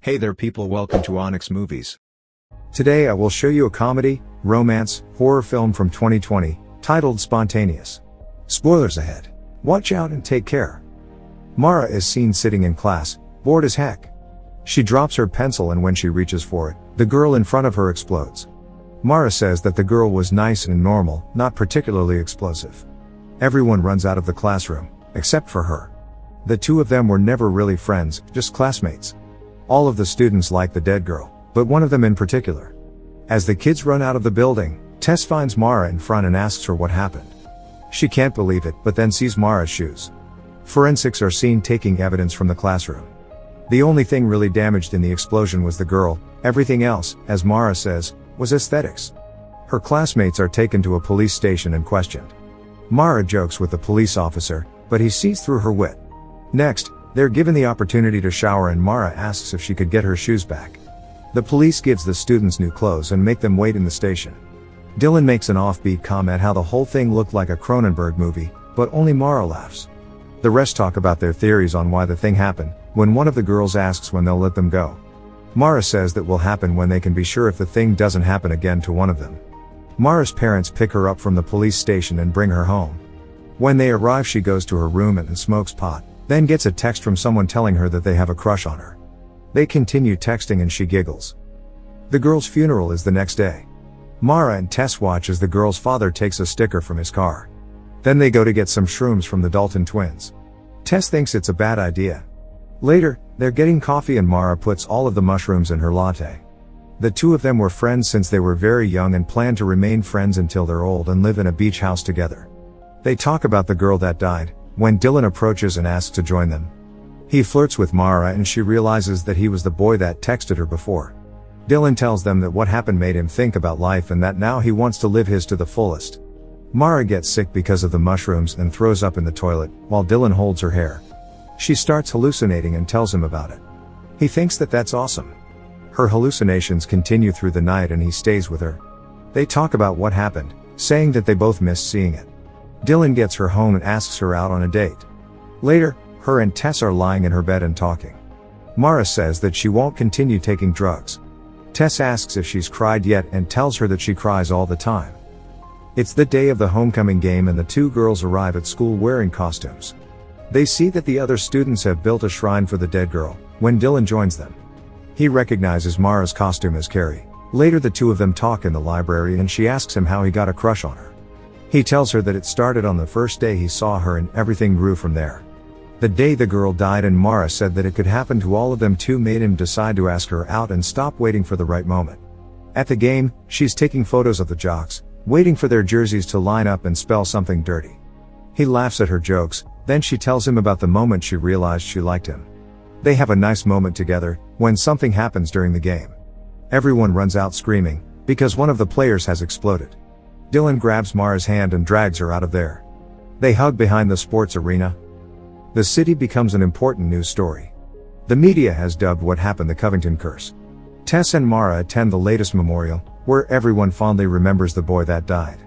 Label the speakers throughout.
Speaker 1: Hey there people, welcome to Onyx Movies.
Speaker 2: Today I will show you a comedy, romance, horror film from 2020, titled Spontaneous. Spoilers ahead. Watch out and take care. Mara is seen sitting in class, bored as heck. She drops her pencil and when she reaches for it, the girl in front of her explodes. Mara says that the girl was nice and normal, not particularly explosive. Everyone runs out of the classroom, except for her. The two of them were never really friends, just classmates. All of the students like the dead girl, but one of them in particular. As the kids run out of the building, Tess finds Mara in front and asks her what happened. She can't believe it, but then sees Mara's shoes. Forensics are seen taking evidence from the classroom. The only thing really damaged in the explosion was the girl, everything else, as Mara says, was aesthetics. Her classmates are taken to a police station and questioned. Mara jokes with the police officer, but he sees through her wit. Next, they're given the opportunity to shower and Mara asks if she could get her shoes back. The police gives the students new clothes and make them wait in the station. Dylan makes an offbeat comment how the whole thing looked like a Cronenberg movie, but only Mara laughs. The rest talk about their theories on why the thing happened, when one of the girls asks when they'll let them go. Mara says that will happen when they can be sure if the thing doesn't happen again to one of them. Mara's parents pick her up from the police station and bring her home. When they arrive she goes to her room and smokes pot, then gets a text from someone telling her that they have a crush on her. They continue texting and she giggles. The girl's funeral is the next day. Mara and Tess watch as the girl's father takes a sticker from his car. Then they go to get some shrooms from the Dalton twins. Tess thinks it's a bad idea. Later, they're getting coffee and Mara puts all of the mushrooms in her latte. The two of them were friends since they were very young and plan to remain friends until they're old and live in a beach house together. They talk about the girl that died, when Dylan approaches and asks to join them. He flirts with Mara and she realizes that he was the boy that texted her before. Dylan tells them that what happened made him think about life and that now he wants to live his to the fullest. Mara gets sick because of the mushrooms and throws up in the toilet, while Dylan holds her hair. She starts hallucinating and tells him about it. He thinks that that's awesome. Her hallucinations continue through the night and he stays with her. They talk about what happened, saying that they both missed seeing it. Dylan gets her home and asks her out on a date. Later, her and Tess are lying in her bed and talking. Mara says that she won't continue taking drugs. Tess asks if she's cried yet and tells her that she cries all the time. It's the day of the homecoming game and the two girls arrive at school wearing costumes. They see that the other students have built a shrine for the dead girl, when Dylan joins them. He recognizes Mara's costume as Carrie. Later the two of them talk in the library and she asks him how he got a crush on her. He tells her that it started on the first day he saw her and everything grew from there. The day the girl died and Mara said that it could happen to all of them too made him decide to ask her out and stop waiting for the right moment. At the game, she's taking photos of the jocks, waiting for their jerseys to line up and spell something dirty. He laughs at her jokes, then she tells him about the moment she realized she liked him. They have a nice moment together, when something happens during the game. Everyone runs out screaming, because one of the players has exploded. Dylan grabs Mara's hand and drags her out of there. They hug behind the sports arena. The city becomes an important news story. The media has dubbed what happened the Covington curse. Tess and Mara attend the latest memorial, where everyone fondly remembers the boy that died.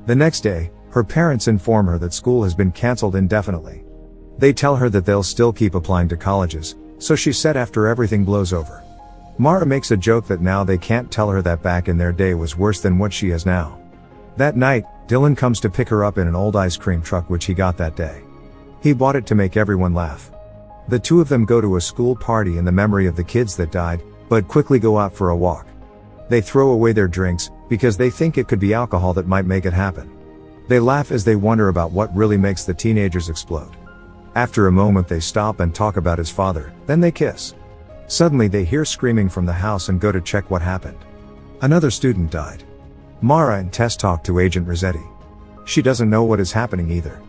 Speaker 2: The next day, her parents inform her that school has been cancelled indefinitely. They tell her that they'll still keep applying to colleges, so she's set after everything blows over. Mara makes a joke that now they can't tell her that back in their day was worse than what she has now. That night, Dylan comes to pick her up in an old ice cream truck which he got that day. He bought it to make everyone laugh. The two of them go to a school party in the memory of the kids that died, but quickly go out for a walk. They throw away their drinks, because they think it could be alcohol that might make it happen. They laugh as they wonder about what really makes the teenagers explode. After a moment they stop and talk about his father, then they kiss. Suddenly they hear screaming from the house and go to check what happened. Another student died. Mara and Tess talk to Agent Rossetti. She doesn't know what is happening either.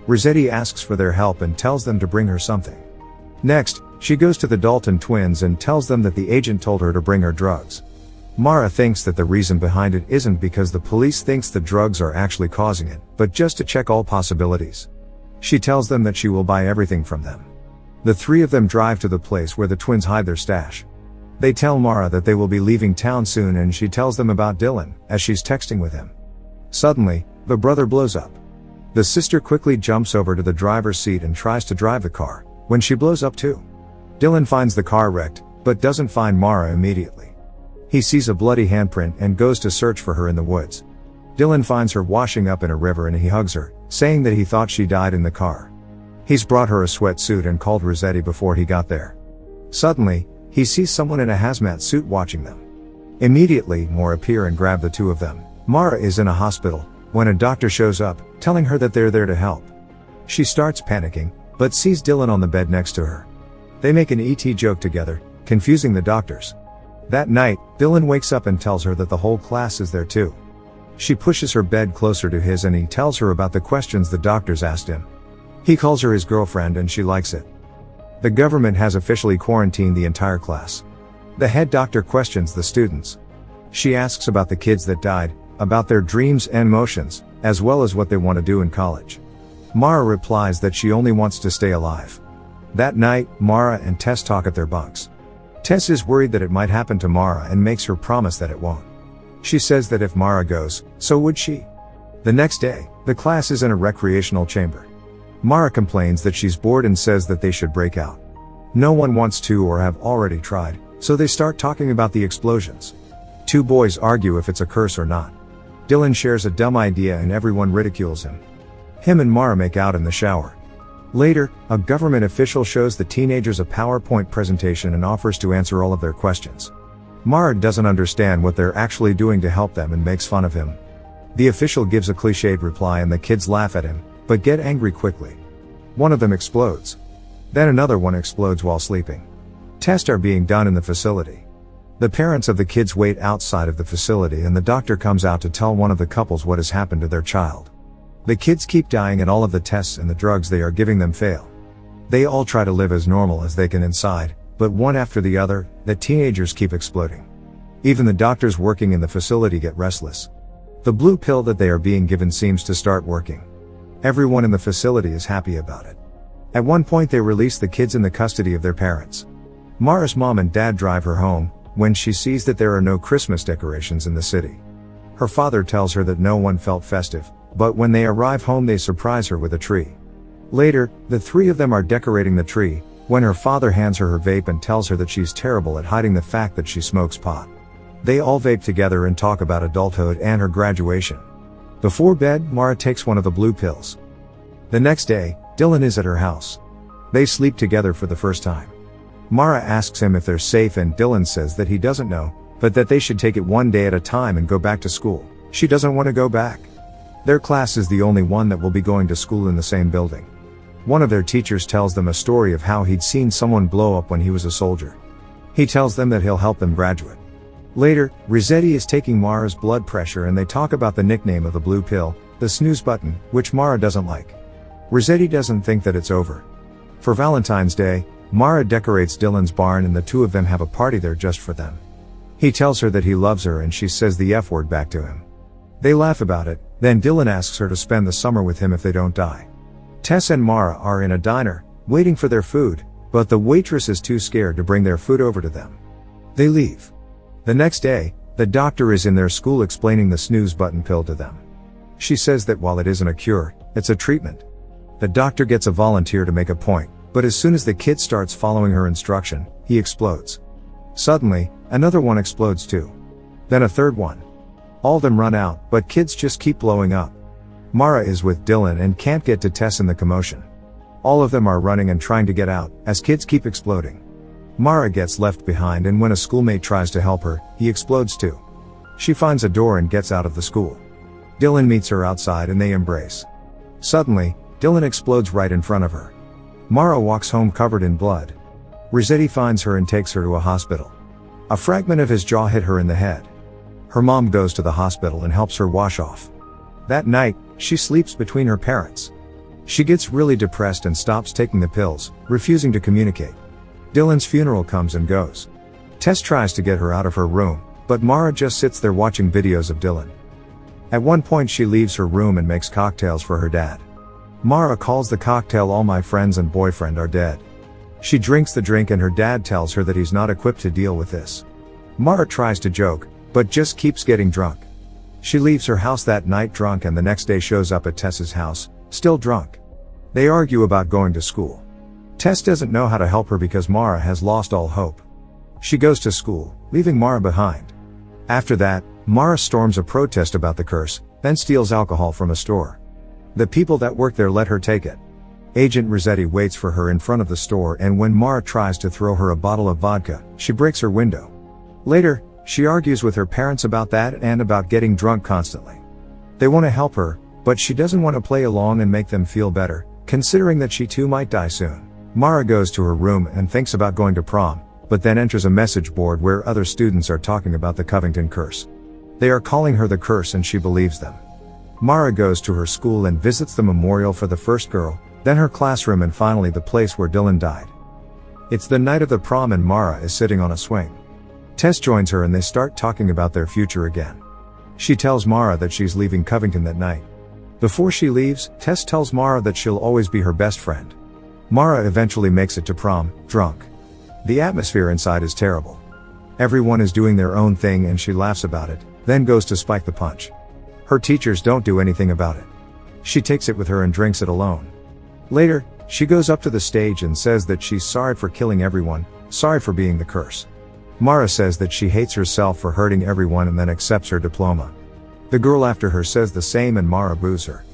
Speaker 2: Rossetti asks for their help and tells them to bring her something. Next, she goes to the Dalton twins and tells them that the agent told her to bring her drugs. Mara thinks that the reason behind it isn't because the police thinks the drugs are actually causing it, but just to check all possibilities. She tells them that she will buy everything from them. The three of them drive to the place where the twins hide their stash. They tell Mara that they will be leaving town soon and she tells them about Dylan, as she's texting with him. Suddenly, the brother blows up. The sister quickly jumps over to the driver's seat and tries to drive the car, when she blows up too. Dylan finds the car wrecked, but doesn't find Mara immediately. He sees a bloody handprint and goes to search for her in the woods. Dylan finds her washing up in a river and he hugs her, saying that he thought she died in the car. He's brought her a sweatsuit and called Rossetti before he got there. Suddenly, he sees someone in a hazmat suit watching them. Immediately, more appear and grab the two of them. Mara is in a hospital when a doctor shows up, telling her that they're there to help. She starts panicking, but sees Dylan on the bed next to her. They make an ET joke together, confusing the doctors. That night, Dylan wakes up and tells her that the whole class is there too. She pushes her bed closer to his and he tells her about the questions the doctors asked him. He calls her his girlfriend and she likes it. The government has officially quarantined the entire class. The head doctor questions the students. She asks about the kids that died, about their dreams and emotions, as well as what they want to do in college. Mara replies that she only wants to stay alive. That night, Mara and Tess talk at their bunks. Tess is worried that it might happen to Mara and makes her promise that it won't. She says that if Mara goes, so would she. The next day, the class is in a recreational chamber. Mara complains that she's bored and says that they should break out. No one wants to or have already tried, so they start talking about the explosions. Two boys argue if it's a curse or not. Dylan shares a dumb idea and everyone ridicules him. Him and Mara make out in the shower. Later, a government official shows the teenagers a PowerPoint presentation and offers to answer all of their questions. Mara doesn't understand what they're actually doing to help them and makes fun of him. The official gives a cliched reply and the kids laugh at him, but get angry quickly. One of them explodes. Then another one explodes while sleeping. Tests are being done in the facility. The parents of the kids wait outside of the facility and the doctor comes out to tell one of the couples what has happened to their child. The kids keep dying and all of the tests and the drugs they are giving them fail. They all try to live as normal as they can inside, but one after the other, the teenagers keep exploding. Even the doctors working in the facility get restless. The blue pill that they are being given seems to start working. Everyone in the facility is happy about it. At one point they release the kids in the custody of their parents. Mara's mom and dad drive her home, when she sees that there are no Christmas decorations in the city. Her father tells her that no one felt festive, but when they arrive home they surprise her with a tree. Later, the three of them are decorating the tree, when her father hands her her vape and tells her that she's terrible at hiding the fact that she smokes pot. They all vape together and talk about adulthood and her graduation. Before bed, Mara takes one of the blue pills. The next day, Dylan is at her house. They sleep together for the first time. Mara asks him if they're safe and Dylan says that he doesn't know, but that they should take it one day at a time and go back to school. She doesn't want to go back. Their class is the only one that will be going to school in the same building. One of their teachers tells them a story of how he'd seen someone blow up when he was a soldier. He tells them that he'll help them graduate. Later, Rossetti is taking Mara's blood pressure and they talk about the nickname of the blue pill, the snooze button, which Mara doesn't like. Rossetti doesn't think that it's over. For Valentine's Day, Mara decorates Dylan's barn and the two of them have a party there just for them. He tells her that he loves her and she says the F word back to him. They laugh about it, then Dylan asks her to spend the summer with him if they don't die. Tess and Mara are in a diner, waiting for their food, but the waitress is too scared to bring their food over to them. They leave. The next day, the doctor is in their school explaining the snooze button pill to them. She says that while it isn't a cure, it's a treatment. The doctor gets a volunteer to make a point, but as soon as the kid starts following her instruction, he explodes. Suddenly, another one explodes too. Then a third one. All of them run out, but kids just keep blowing up. Mara is with Dylan and can't get to Tess in the commotion. All of them are running and trying to get out, as kids keep exploding. Mara gets left behind and when a schoolmate tries to help her, he explodes too. She finds a door and gets out of the school. Dylan meets her outside and they embrace. Suddenly, Dylan explodes right in front of her. Mara walks home covered in blood. Rossetti finds her and takes her to a hospital. A fragment of his jaw hit her in the head. Her mom goes to the hospital and helps her wash off. That night, she sleeps between her parents. She gets really depressed and stops taking the pills, refusing to communicate. Dylan's funeral comes and goes. Tess tries to get her out of her room, but Mara just sits there watching videos of Dylan. At one point she leaves her room and makes cocktails for her dad. Mara calls the cocktail "All My Friends and Boyfriend Are Dead." She drinks the drink and her dad tells her that he's not equipped to deal with this. Mara tries to joke, but just keeps getting drunk. She leaves her house that night drunk and the next day shows up at Tess's house, still drunk. They argue about going to school. Tess doesn't know how to help her because Mara has lost all hope. She goes to school, leaving Mara behind. After that, Mara storms a protest about the curse, then steals alcohol from a store. The people that work there let her take it. Agent Rossetti waits for her in front of the store, and when Mara tries to throw her a bottle of vodka, she breaks her window. Later, she argues with her parents about that and about getting drunk constantly. They want to help her, but she doesn't want to play along and make them feel better, considering that she too might die soon. Mara goes to her room and thinks about going to prom, but then enters a message board where other students are talking about the Covington curse. They are calling her the curse and she believes them. Mara goes to her school and visits the memorial for the first girl, then her classroom, and finally the place where Dylan died. It's the night of the prom and Mara is sitting on a swing. Tess joins her and they start talking about their future again. She tells Mara that she's leaving Covington that night. Before she leaves, Tess tells Mara that she'll always be her best friend. Mara eventually makes it to prom, drunk. The atmosphere inside is terrible. Everyone is doing their own thing and she laughs about it, then goes to spike the punch. Her teachers don't do anything about it. She takes it with her and drinks it alone. Later, she goes up to the stage and says that she's sorry for killing everyone, sorry for being the curse. Mara says that she hates herself for hurting everyone and then accepts her diploma. The girl after her says the same and Mara boos her.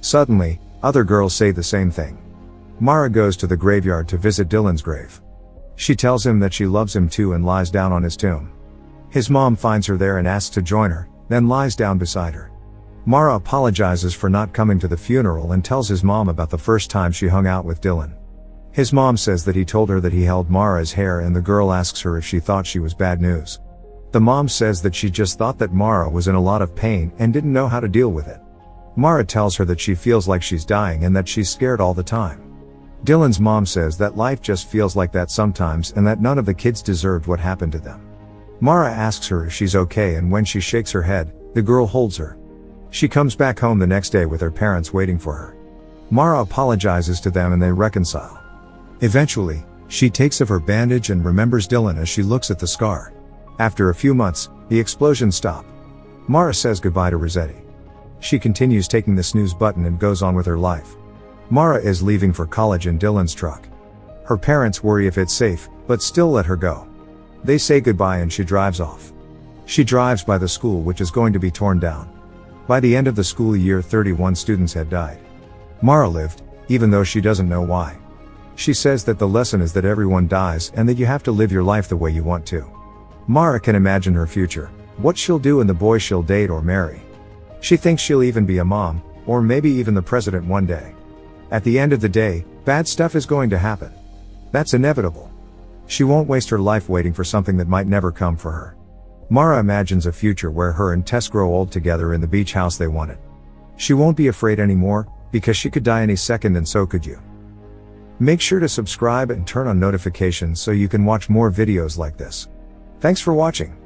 Speaker 2: Suddenly, other girls say the same thing. Mara goes to the graveyard to visit Dylan's grave. She tells him that she loves him too and lies down on his tomb. His mom finds her there and asks to join her, then lies down beside her. Mara apologizes for not coming to the funeral and tells his mom about the first time she hung out with Dylan. His mom says that he told her that he held Mara's hair, and the girl asks her if she thought she was bad news. The mom says that she just thought that Mara was in a lot of pain and didn't know how to deal with it. Mara tells her that she feels like she's dying and that she's scared all the time. Dylan's mom says that life just feels like that sometimes and that none of the kids deserved what happened to them. Mara asks her if she's okay, and when she shakes her head, the girl holds her. She comes back home the next day with her parents waiting for her. Mara apologizes to them and they reconcile. Eventually, she takes off her bandage and remembers Dylan as she looks at the scar. After a few months, the explosions stop. Mara says goodbye to Rossetti. She continues taking the snooze button and goes on with her life. Mara is leaving for college in Dylan's truck. Her parents worry if it's safe, but still let her go. They say goodbye and she drives off. She drives by the school, which is going to be torn down. By the end of the school year, 31 students had died. Mara lived, even though she doesn't know why. She says that the lesson is that everyone dies and that you have to live your life the way you want to. Mara can imagine her future, what she'll do and the boy she'll date or marry. She thinks she'll even be a mom, or maybe even the president one day. At the end of the day, bad stuff is going to happen. That's inevitable. She won't waste her life waiting for something that might never come for her. Mara imagines a future where her and Tess grow old together in the beach house they wanted. She won't be afraid anymore, because she could die any second and so could you. Make sure to subscribe and turn on notifications so you can watch more videos like this. Thanks for watching.